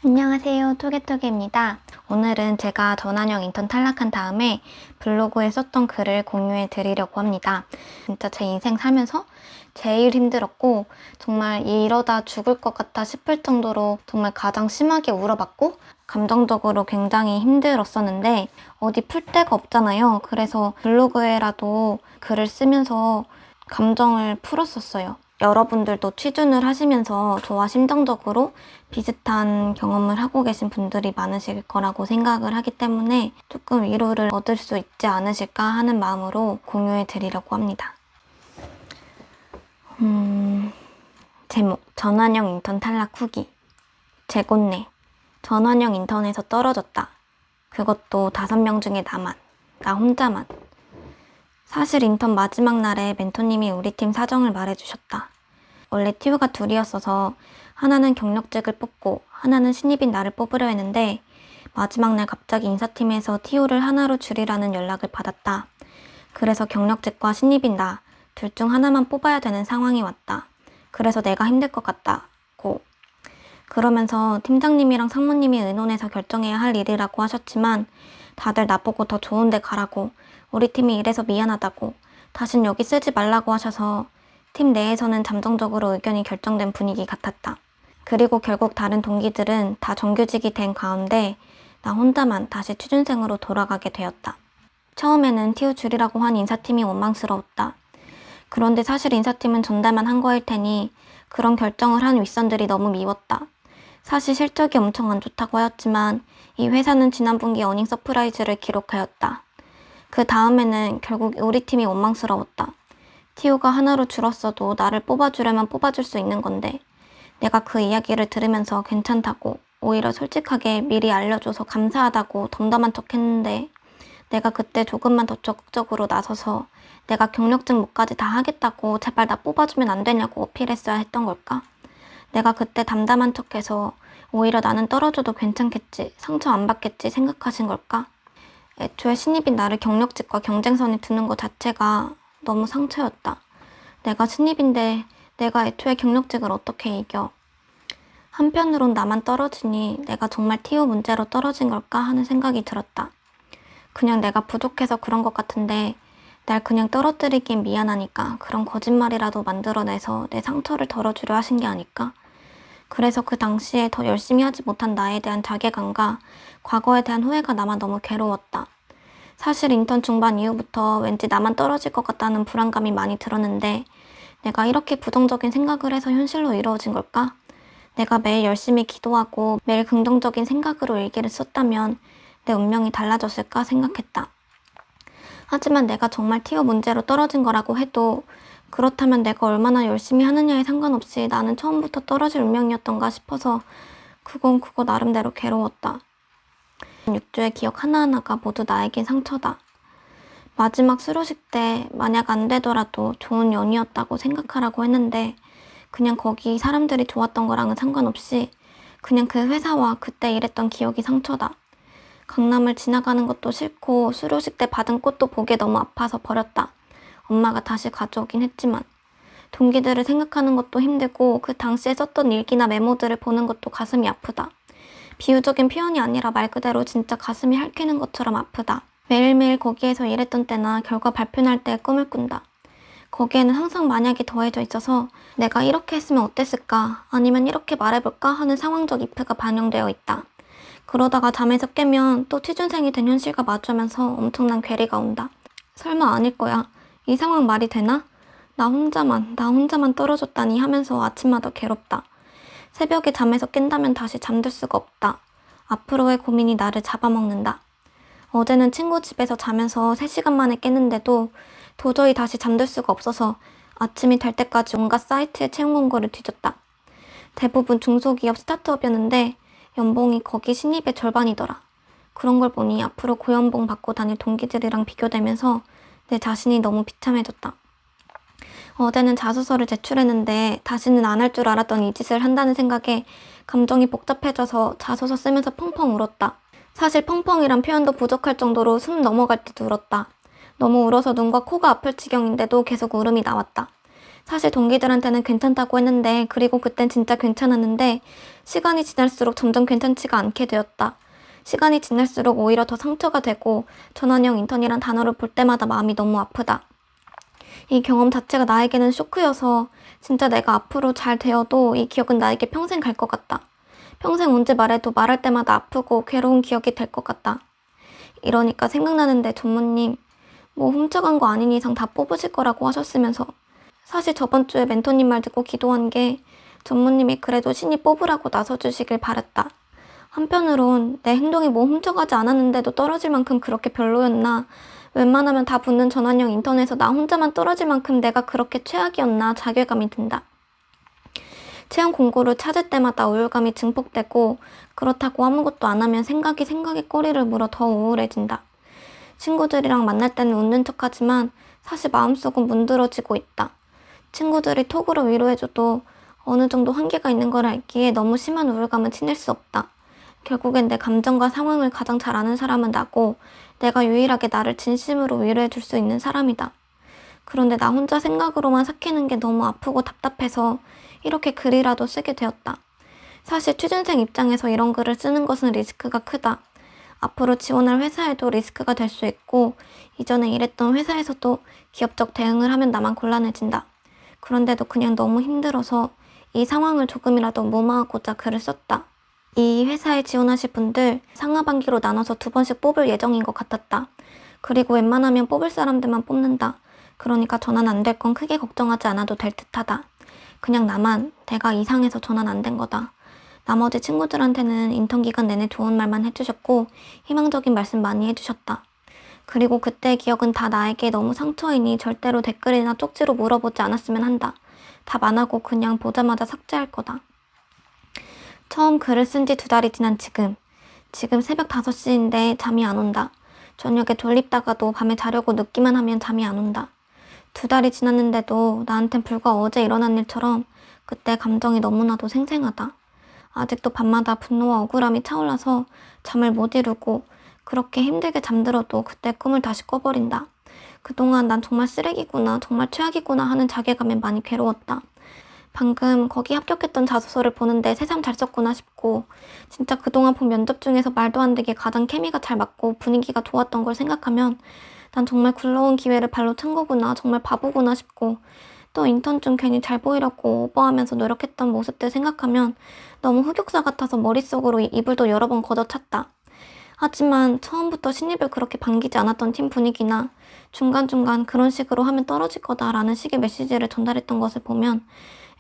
안녕하세요. 토게토게입니다. 오늘은 제가 전환형 인턴 탈락한 다음에 블로그에 썼던 글을 공유해 드리려고 합니다. 진짜 제 인생 살면서 제일 힘들었고 정말 이러다 죽을 것 같다 싶을 정도로 정말 가장 심하게 울어봤고 감정적으로 굉장히 힘들었었는데 어디 풀 데가 없잖아요. 그래서 블로그에라도 글을 쓰면서 감정을 풀었었어요. 여러분들도 취준을 하시면서 저와 심정적으로 비슷한 경험을 하고 계신 분들이 많으실 거라고 생각을 하기 때문에 조금 위로를 얻을 수 있지 않으실까 하는 마음으로 공유해 드리려고 합니다. 제목, 전환형 인턴 탈락 후기. 재곤네. 전환형 인턴에서 떨어졌다. 그것도 5명 중에 나만. 나 혼자만. 사실 인턴 마지막 날에 멘토님이 우리 팀 사정을 말해주셨다. 원래 TU가 둘이었어서 하나는 경력직을 뽑고 하나는 신입인 나를 뽑으려 했는데 마지막 날 갑자기 인사팀에서 TU를 하나로 줄이라는 연락을 받았다. 그래서 경력직과 신입인 나 둘 중 하나만 뽑아야 되는 상황이 왔다. 그래서 내가 힘들 것 같다고. 그러면서 팀장님이랑 상무님이 의논해서 결정해야 할 일이라고 하셨지만 다들 나보고 더 좋은 데 가라고, 우리 팀이 이래서 미안하다고, 다신 여기 쓰지 말라고 하셔서 팀 내에서는 잠정적으로 의견이 결정된 분위기 같았다. 그리고 결국 다른 동기들은 다 정규직이 된 가운데 나 혼자만 다시 취준생으로 돌아가게 되었다. 처음에는 TU 줄이라고 한 인사팀이 원망스러웠다. 그런데 사실 인사팀은 전달만 한 거일 테니 그런 결정을 한 윗선들이 너무 미웠다. 사실 실적이 엄청 안 좋다고 하였지만 이 회사는 지난 분기 어닝 서프라이즈를 기록하였다. 그 다음에는 결국 우리 팀이 원망스러웠다. TU가 하나로 줄었어도 나를 뽑아주려면 뽑아줄 수 있는 건데 내가 그 이야기를 들으면서 괜찮다고, 오히려 솔직하게 미리 알려줘서 감사하다고 덤덤한 척 했는데 내가 그때 조금만 더 적극적으로 나서서 내가 경력직 뭐까지 다 하겠다고 제발 나 뽑아주면 안 되냐고 어필했어야 했던 걸까? 내가 그때 담담한 척해서 오히려 나는 떨어져도 괜찮겠지, 상처 안 받겠지 생각하신 걸까? 애초에 신입인 나를 경력직과 경쟁선에 두는 것 자체가 너무 상처였다. 내가 신입인데 내가 애초에 경력직을 어떻게 이겨? 한편으론 나만 떨어지니 내가 정말 TU 문제로 떨어진 걸까 하는 생각이 들었다. 그냥 내가 부족해서 그런 것 같은데 날 그냥 떨어뜨리긴 미안하니까 그런 거짓말이라도 만들어내서 내 상처를 덜어주려 하신 게 아닐까? 그래서 그 당시에 더 열심히 하지 못한 나에 대한 자괴감과 과거에 대한 후회가 남아 너무 괴로웠다. 사실 인턴 중반 이후부터 왠지 나만 떨어질 것 같다는 불안감이 많이 들었는데 내가 이렇게 부정적인 생각을 해서 현실로 이루어진 걸까? 내가 매일 열심히 기도하고 매일 긍정적인 생각으로 일기를 썼다면 내 운명이 달라졌을까 생각했다. 하지만 내가 정말 TU 문제로 떨어진 거라고 해도 그렇다면 내가 얼마나 열심히 하느냐에 상관없이 나는 처음부터 떨어질 운명이었던가 싶어서 그거 나름대로 괴로웠다. 6주의 기억 하나하나가 모두 나에겐 상처다. 마지막 수료식 때 만약 안 되더라도 좋은 연이었다고 생각하라고 했는데 그냥 거기 사람들이 좋았던 거랑은 상관없이 그냥 그 회사와 그때 일했던 기억이 상처다. 강남을 지나가는 것도 싫고 수료식 때 받은 꽃도 보기에 너무 아파서 버렸다. 엄마가 다시 가져오긴 했지만 동기들을 생각하는 것도 힘들고 그 당시에 썼던 일기나 메모들을 보는 것도 가슴이 아프다. 비유적인 표현이 아니라 말 그대로 진짜 가슴이 핥히는 것처럼 아프다. 매일매일 거기에서 일했던 때나 결과 발표날 때 꿈을 꾼다. 거기에는 항상 만약이 더해져 있어서 내가 이렇게 했으면 어땠을까, 아니면 이렇게 말해볼까 하는 상황적 이프가 반영되어 있다. 그러다가 잠에서 깨면 또 취준생이 된 현실과 마주하면서 엄청난 괴리가 온다. 설마 아닐 거야. 이 상황 말이 되나? 나 혼자만 떨어졌다니 하면서 아침마다 괴롭다. 새벽에 잠에서 깬다면 다시 잠들 수가 없다. 앞으로의 고민이 나를 잡아먹는다. 어제는 친구 집에서 자면서 3시간 만에 깼는데도 도저히 다시 잠들 수가 없어서 아침이 될 때까지 온갖 사이트에 채용 공고를 뒤졌다. 대부분 중소기업 스타트업이었는데 연봉이 거기 신입의 절반이더라. 그런 걸 보니 앞으로 고연봉 받고 다닐 동기들이랑 비교되면서 내 자신이 너무 비참해졌다. 어제는 자소서를 제출했는데 다시는 안 할 줄 알았던 이 짓을 한다는 생각에 감정이 복잡해져서 자소서 쓰면서 펑펑 울었다. 사실 펑펑이란 표현도 부족할 정도로 숨 넘어갈 듯 울었다. 너무 울어서 눈과 코가 아플 지경인데도 계속 울음이 나왔다. 사실 동기들한테는 괜찮다고 했는데, 그리고 그땐 진짜 괜찮았는데 시간이 지날수록 점점 괜찮지가 않게 되었다. 시간이 지날수록 오히려 더 상처가 되고 전환형 인턴이란 단어를 볼 때마다 마음이 너무 아프다. 이 경험 자체가 나에게는 쇼크여서 진짜 내가 앞으로 잘 되어도 이 기억은 나에게 평생 갈 것 같다. 평생 언제 말해도 말할 때마다 아프고 괴로운 기억이 될 것 같다. 이러니까 생각나는데 전무님, 뭐 훔쳐간 거 아닌 이상 다 뽑으실 거라고 하셨으면서, 사실 저번 주에 멘토님 말 듣고 기도한 게 전무님이 그래도 신이 뽑으라고 나서주시길 바랬다. 한편으론 내 행동이 뭐 훔쳐가지 않았는데도 떨어질 만큼 그렇게 별로였나, 웬만하면 다 붙는 전환형 인턴에서 나 혼자만 떨어질 만큼 내가 그렇게 최악이었나 자괴감이 든다. 채용 공고를 찾을 때마다 우울감이 증폭되고, 그렇다고 아무것도 안 하면 생각이 꼬리를 물어 더 우울해진다. 친구들이랑 만날 때는 웃는 척하지만 사실 마음속은 문드러지고 있다. 친구들이 톡으로 위로해줘도 어느 정도 한계가 있는 걸 알기에 너무 심한 우울감은 지낼 수 없다. 결국엔 내 감정과 상황을 가장 잘 아는 사람은 나고, 내가 유일하게 나를 진심으로 위로해줄 수 있는 사람이다. 그런데 나 혼자 생각으로만 삭히는 게 너무 아프고 답답해서 이렇게 글이라도 쓰게 되었다. 사실 취준생 입장에서 이런 글을 쓰는 것은 리스크가 크다. 앞으로 지원할 회사에도 리스크가 될 수 있고, 이전에 일했던 회사에서도 기업적 대응을 하면 나만 곤란해진다. 그런데도 그냥 너무 힘들어서 이 상황을 조금이라도 무마하고자 글을 썼다. 이 회사에 지원하실 분들 상하반기로 나눠서 2번씩 뽑을 예정인 것 같았다. 그리고 웬만하면 뽑을 사람들만 뽑는다. 그러니까 전환 안 될 건 크게 걱정하지 않아도 될 듯하다. 그냥 나만 내가 이상해서 전환 안 된 거다. 나머지 친구들한테는 인턴 기간 내내 좋은 말만 해주셨고 희망적인 말씀 많이 해주셨다. 그리고 그때의 기억은 다 나에게 너무 상처이니 절대로 댓글이나 쪽지로 물어보지 않았으면 한다. 답 안 하고 그냥 보자마자 삭제할 거다. 처음 글을 쓴 지 2달이 지난 지금 새벽 5시인데 잠이 안 온다. 저녁에 졸립다가도 밤에 자려고 눕기만 하면 잠이 안 온다. 2달이 지났는데도 나한텐 불과 어제 일어난 일처럼 그때 감정이 너무나도 생생하다. 아직도 밤마다 분노와 억울함이 차올라서 잠을 못 이루고, 그렇게 힘들게 잠들어도 그때 꿈을 다시 꿔버린다. 그동안 난 정말 쓰레기구나, 정말 최악이구나 하는 자괴감에 많이 괴로웠다. 방금 거기 합격했던 자소서를 보는데 새삼 잘 썼구나 싶고, 진짜 그동안 본 면접 중에서 말도 안 되게 가장 케미가 잘 맞고 분위기가 좋았던 걸 생각하면 난 정말 굴러온 기회를 발로 찬 거구나, 정말 바보구나 싶고, 또 인턴 중 괜히 잘 보이려고 오버하면서 노력했던 모습들 생각하면 너무 흑역사 같아서 머릿속으로 이불도 여러 번 걷어찼다. 하지만 처음부터 신입을 그렇게 반기지 않았던 팀 분위기나 중간중간 그런 식으로 하면 떨어질 거다라는 식의 메시지를 전달했던 것을 보면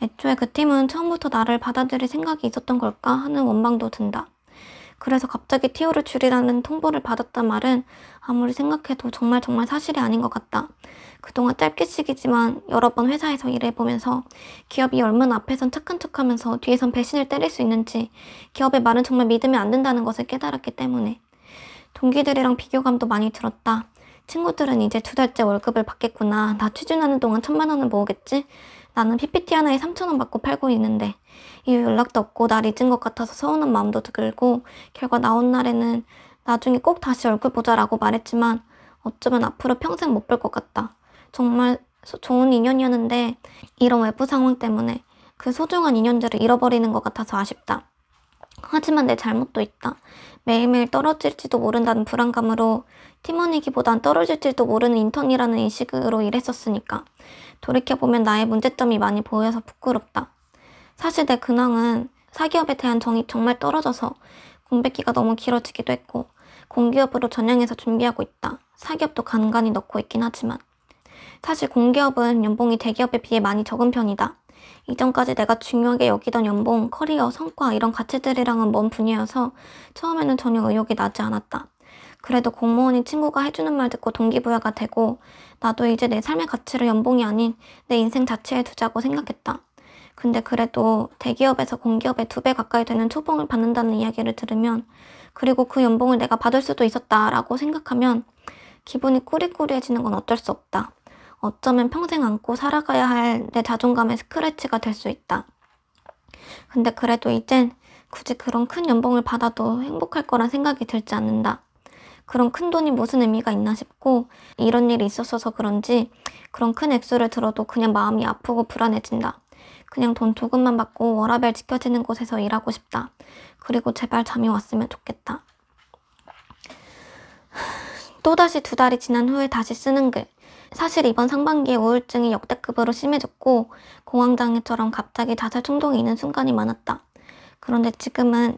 애초에 그 팀은 처음부터 나를 받아들일 생각이 있었던 걸까 하는 원망도 든다. 그래서 갑자기 TO를 줄이라는 통보를 받았단 말은 아무리 생각해도 정말 사실이 아닌 것 같다. 그동안 짧게씩이지만 여러 번 회사에서 일해보면서 기업이 얼마나 앞에선 착한 척하면서 뒤에선 배신을 때릴 수 있는지, 기업의 말은 정말 믿으면 안 된다는 것을 깨달았기 때문에. 동기들이랑 비교감도 많이 들었다. 친구들은 이제 2달째 월급을 받겠구나. 나 취준하는 동안 1,000만 원을 모으겠지? 나는 PPT 하나에 3,000원 받고 팔고 있는데 이후 연락도 없고 날 잊은 것 같아서 서운한 마음도 들고, 결과 나온 날에는 나중에 꼭 다시 얼굴 보자라고 말했지만 어쩌면 앞으로 평생 못 볼 것 같다. 정말 좋은 인연이었는데 이런 외부 상황 때문에 그 소중한 인연들을 잃어버리는 것 같아서 아쉽다. 하지만 내 잘못도 있다. 매일매일 떨어질지도 모른다는 불안감으로 팀원이기보단 떨어질지도 모르는 인턴이라는 인식으로 일했었으니까. 돌이켜보면 나의 문제점이 많이 보여서 부끄럽다. 사실 내 근황은 사기업에 대한 정이 정말 떨어져서 공백기가 너무 길어지기도 했고, 공기업으로 전향해서 준비하고 있다. 사기업도 간간히 넣고 있긴 하지만. 사실 공기업은 연봉이 대기업에 비해 많이 적은 편이다. 이전까지 내가 중요하게 여기던 연봉, 커리어, 성과 이런 가치들이랑은 먼 분야여서 처음에는 전혀 의욕이 나지 않았다. 그래도 공무원인 친구가 해주는 말 듣고 동기부여가 되고, 나도 이제 내 삶의 가치를 연봉이 아닌 내 인생 자체에 두자고 생각했다. 근데 그래도 대기업에서 공기업의 2배 가까이 되는 초봉을 받는다는 이야기를 들으면, 그리고 그 연봉을 내가 받을 수도 있었다라고 생각하면 기분이 꾸리꾸리해지는 건 어쩔 수 없다. 어쩌면 평생 안고 살아가야 할 내 자존감의 스크래치가 될 수 있다. 근데 그래도 이젠 굳이 그런 큰 연봉을 받아도 행복할 거란 생각이 들지 않는다. 그런 큰 돈이 무슨 의미가 있나 싶고 이런 일이 있었어서 그런지 그런 큰 액수를 들어도 그냥 마음이 아프고 불안해진다. 그냥 돈 조금만 받고 워라밸 지켜지는 곳에서 일하고 싶다. 그리고 제발 잠이 왔으면 좋겠다. 또다시 2달이 지난 후에 다시 쓰는 글. 사실 이번 상반기에 우울증이 역대급으로 심해졌고 공황장애처럼 갑자기 자살衝동이 있는 순간이 많았다. 그런데 지금은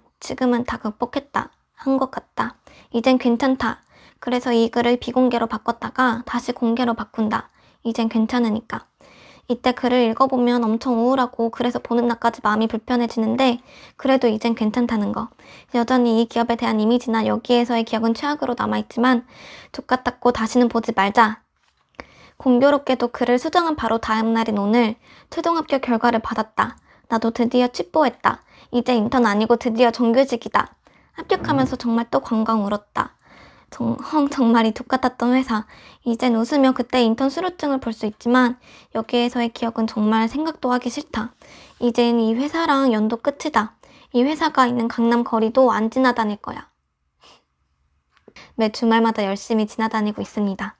다 극복했다. 한 것 같다. 이젠 괜찮다. 그래서 이 글을 비공개로 바꿨다가 다시 공개로 바꾼다. 이젠 괜찮으니까. 이때 글을 읽어보면 엄청 우울하고 그래서 보는 나까지 마음이 불편해지는데 그래도 이젠 괜찮다는 거. 여전히 이 기업에 대한 이미지나 여기에서의 기억은 최악으로 남아있지만 족같았고 다시는 보지 말자. 공교롭게도 글을 수정한 바로 다음 날인 오늘 최종 합격 결과를 받았다. 나도 드디어 취뽀했다. 이제 인턴 아니고 드디어 정규직이다. 합격하면서 정말 또 광광 울었다. 정말이 족같았던 회사. 이젠 웃으며 그때 인턴 수료증을 볼 수 있지만 여기에서의 기억은 정말 생각도 하기 싫다. 이젠 이 회사랑 연도 끝이다. 이 회사가 있는 강남 거리도 안 지나다닐 거야. 매 주말마다 열심히 지나다니고 있습니다.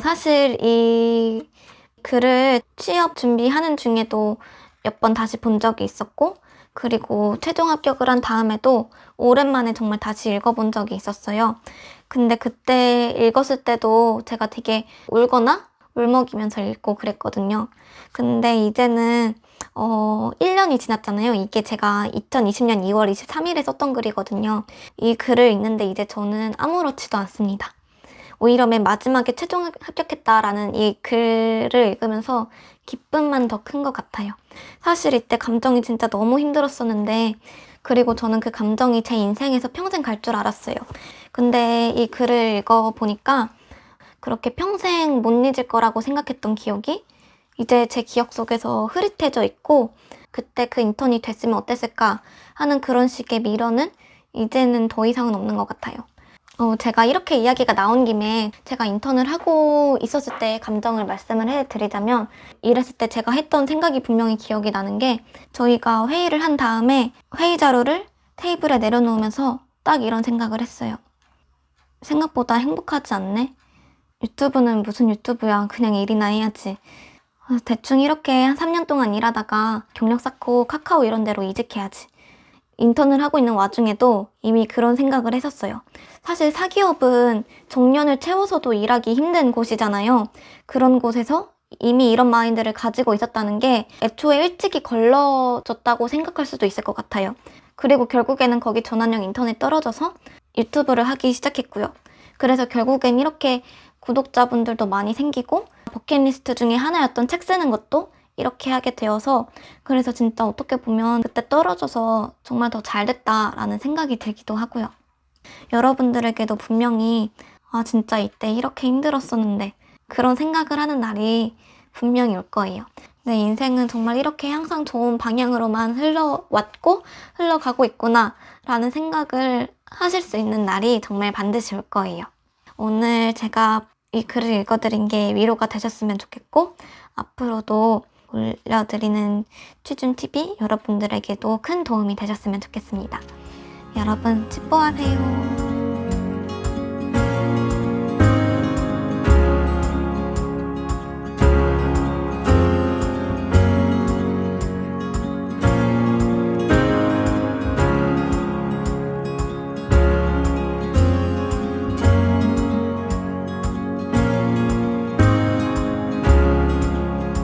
사실 이 글을 취업 준비하는 중에도 몇 번 다시 본 적이 있었고 그리고 최종 합격을 한 다음에도 오랜만에 정말 다시 읽어본 적이 있었어요. 근데 그때 읽었을 때도 제가 되게 울거나 울먹이면서 읽고 그랬거든요. 근데 이제는 1년이 지났잖아요. 이게 제가 2020년 2월 23일에 썼던 글이거든요. 이 글을 읽는데 이제 저는 아무렇지도 않습니다. 오히려 맨 마지막에 최종 합격했다라는 이 글을 읽으면서 기쁨만 더 큰 것 같아요. 사실 이때 감정이 진짜 너무 힘들었었는데 그리고 저는 그 감정이 제 인생에서 평생 갈 줄 알았어요. 근데 이 글을 읽어보니까 그렇게 평생 못 잊을 거라고 생각했던 기억이 이제 제 기억 속에서 흐릿해져 있고 그때 그 인턴이 됐으면 어땠을까 하는 그런 식의 미련은 이제는 더 이상은 없는 것 같아요. 제가 이렇게 이야기가 나온 김에 제가 인턴을 하고 있었을 때 감정을 말씀을 해드리자면 이랬을 때 제가 했던 생각이 분명히 기억이 나는 게 저희가 회의를 한 다음에 회의 자료를 테이블에 내려놓으면서 딱 이런 생각을 했어요. 생각보다 행복하지 않네? 유튜브는 무슨 유튜브야. 그냥 일이나 해야지. 대충 이렇게 한 3년 동안 일하다가 경력 쌓고 카카오 이런 데로 이직해야지. 인턴을 하고 있는 와중에도 이미 그런 생각을 했었어요. 사실 사기업은 정년을 채워서도 일하기 힘든 곳이잖아요. 그런 곳에서 이미 이런 마인드를 가지고 있었다는 게 애초에 일찍이 걸러졌다고 생각할 수도 있을 것 같아요. 그리고 결국에는 거기 전환형 인턴에 떨어져서 유튜브를 하기 시작했고요. 그래서 결국엔 이렇게 구독자분들도 많이 생기고 버킷리스트 중에 하나였던 책 쓰는 것도 이렇게 하게 되어서 그래서 진짜 어떻게 보면 그때 떨어져서 정말 더 잘 됐다라는 생각이 들기도 하고요. 여러분들에게도 분명히 진짜 이때 이렇게 힘들었었는데 그런 생각을 하는 날이 분명히 올 거예요. 내 인생은 정말 이렇게 항상 좋은 방향으로만 흘러왔고 흘러가고 있구나 라는 생각을 하실 수 있는 날이 정말 반드시 올 거예요. 오늘 제가 이 글을 읽어드린 게 위로가 되셨으면 좋겠고 앞으로도 올려드리는 취준TV 여러분들에게도 큰 도움이 되셨으면 좋겠습니다. 여러분, 치뽀하세요.